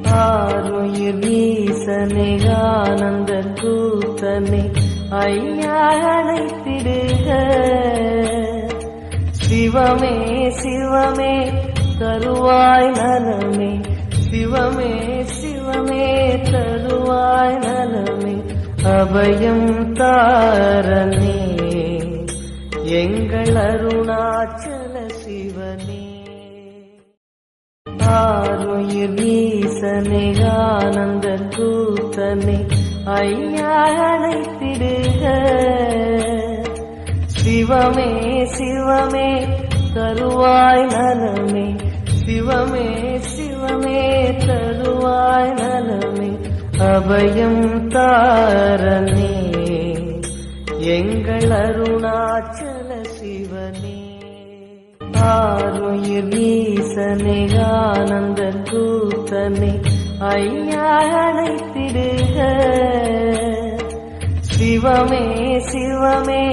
ஆருயிர் வீசனை ஆனந்த கூத்தனை ஐயா அழைத்திடுக. சிவமே சிவமே தருவாய் நலமே, சிவமே சிவமே தருவாய் நலமே. அபயம் தாரனே எங்கள் அருணாச்சல சிவனே. ஆருயிர் வீசனை ஆனந்த கூத்தனை ஐயா அழைத்திடுக. சிவமே சிவமே தருவாய் நலமே, சிவமே சிவமே தருவாய் நலமே. அபயம் தாரனே எங்கள் அருணாச்சல சிவனே. ஆருயிர் வீசனை ஆனந்த கூத்தனை ஐயா அழைத்திடுக. சிவமே சிவமே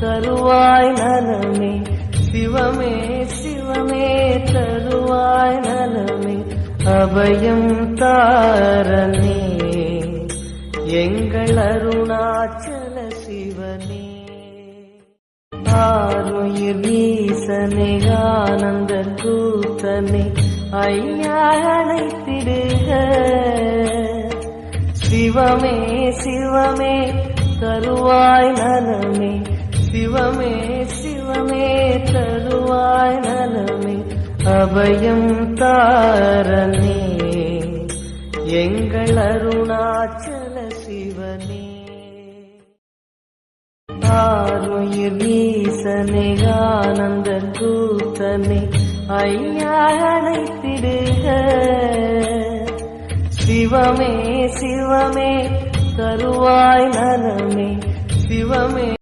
தருவாய் நலமே, சிவமே சிவமே தருவாய் நலமே. அபயம் தாரனே எங்கள் அருணாச்சல சிவனே. ஆருயிர் வீசனை ஆனந்த கூத்தனை ஐயா அழைத்திடுக. சிவமே சிவமே தருவாய் நலமே, சிவமே சிவமே தருவாய் நலமே. அபயம் தாரனே எங்கள் அருணாச்சல சிவனே. ஆருயிர் வீசனை ஆனந்த கூத்தனை ஐயா அழைத்திடுக. சிவமே சிவமே தருவாய் நலமே, சிவமே